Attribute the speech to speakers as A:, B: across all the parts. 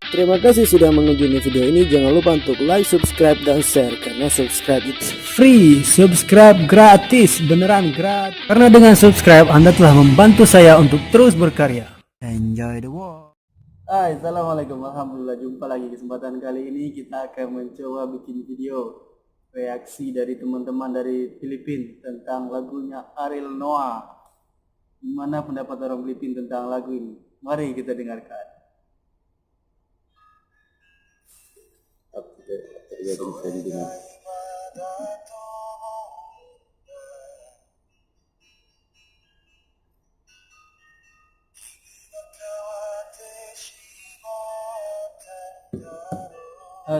A: Terima kasih sudah mengunjungi video ini. Jangan lupa untuk like, subscribe, dan share. Karena subscribe it's free. Subscribe gratis. Beneran gratis. Karena dengan subscribe Anda telah membantu saya untuk terus berkarya. Enjoy the walk. Hai, assalamualaikum. Alhamdulillah, jumpa lagi. Kesempatan kali ini kita akan mencoba bikin video reaksi dari teman-teman dari Filipina tentang lagunya Ariel Noah. Gimana pendapat orang Filipina tentang lagu ini? Mari kita dengarkan.
B: Terjadi trending.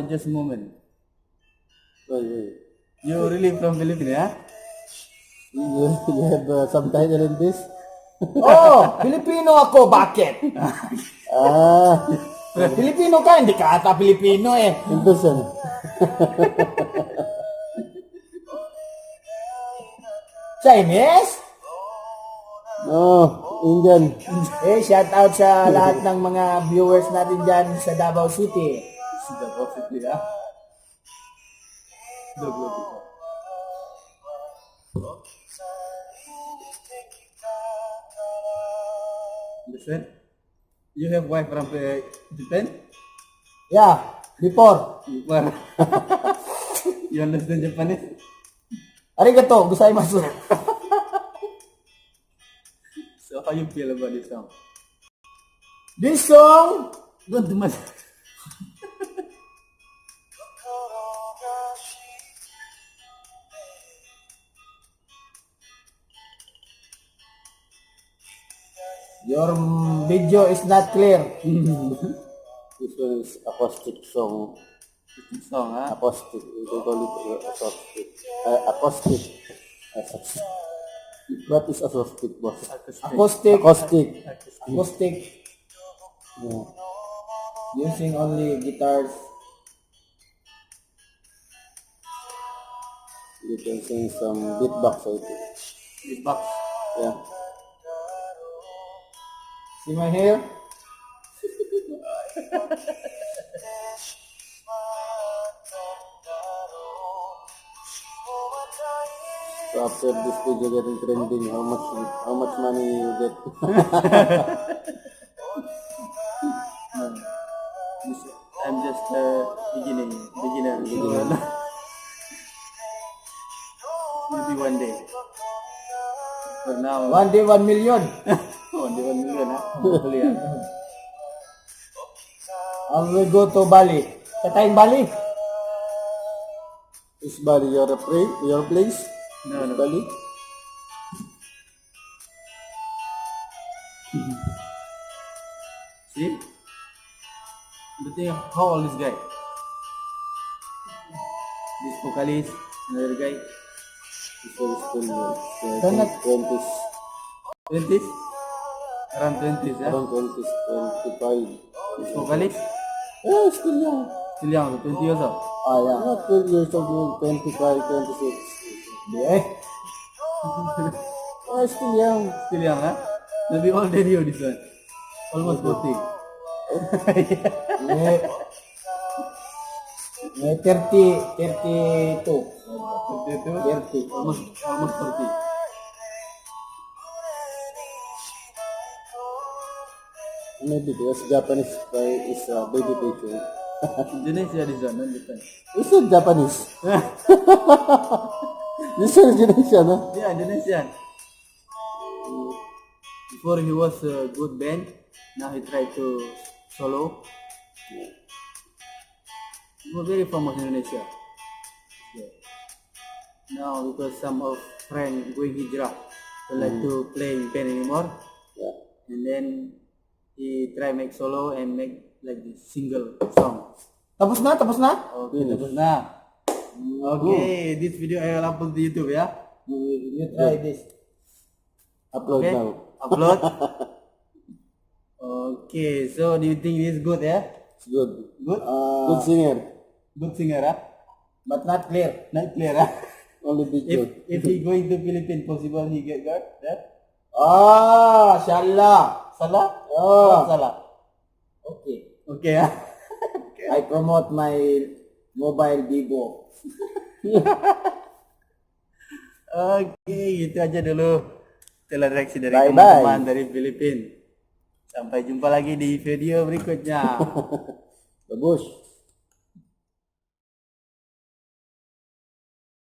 A: Just a moment.
B: Oh, yeah.
A: You really from Philippines, yeah?
B: You have subtitle in this?
C: Oh, Pilipino ako. Bakit?
B: Ah,
C: Pilipino ka, hindi ka ata Pilipino eh.
B: in person.
C: Chinese?
B: No, Indian.
C: Eh, shout out sa lahat ng mga viewers natin dyan sa Davao City.
A: Sudah positif ya. Double. Understand? You have wife from Japan?
C: Yeah, before.
A: Before. You understand Japanese?
C: Arigato, gozaimasu.
A: So how you feel about this song?
C: This song,
A: Don't do much.
C: your video is not clear.
B: This one is acoustic song.
A: Song, ha?
B: Acoustic. We can call it acoustic. Acoustic. What is acoustic, boss?
C: Acoustic.
B: Acoustic.
C: Acoustic.
B: Yeah.
C: Using only guitars.
B: You can sing some beatbox, I think.
A: Beatbox.
B: Yeah.
C: See my hair?
B: So after this video getting trending, how much money you get?
A: I'm just beginner. Maybe one day. For now,
C: One day, 1 million.
A: one day 1 million, ha? Hopefully, ha?
C: I will go to Bali. Sa tayong Bali?
B: Is Bali your place?
A: No, no.
B: Bali?
A: See? The thing, how old this guy? This vocalist, another guy,
B: This one is still
C: Cannot.
B: 20s.
A: 20s? Around 20s, ha?
B: Around 20s, 25.
A: This vocalist,
B: Yeah, still young.
A: still young, 20 years old.
B: Ah, yeah. Not 12 years old, 25, 26.
C: Eh.
B: Oh, still young.
A: Still young, ha? Maybe older than you, this one. Almost 40.
C: May, may 32.
A: 32? Almost 40.
B: Maybe because Japanese is baby patient.
A: Indonesia, this one, not Japan.
B: Is it Japanese? This one is Indonesian, no?
A: Yeah, Indonesian. Before he was a good band, now he tried to solo. He was very famous in Indonesia. Yeah. Now because some of friends going hijrah, don't like to play in band anymore,
B: Yeah.
A: and then he try make solo and make like this single song.
C: Tapos na?
A: Okay, tapos na. Okay, this video I will upload to YouTube, ya.
C: You try this.
B: Upload
A: Okay,
B: now.
A: upload. Okay, so do you think this is good, ya?
B: It's good.
A: Good?
B: Good singer.
A: Good singer, ah?
C: But not clear.
A: Not clear, ah?
B: Only video.
A: If he going to Philippines, possible he get got that?
C: Ah, Shala.
A: Salah?
C: Oh.
A: Salah.
C: Okay.
A: Oke ya.
C: I promote my mobile Vivo.
A: Oke, gitu aja dulu. Itulah reaksi dari
C: Bye-bye.
A: teman-teman dari Filipina. Sampai jumpa lagi di video berikutnya.
B: Bagus.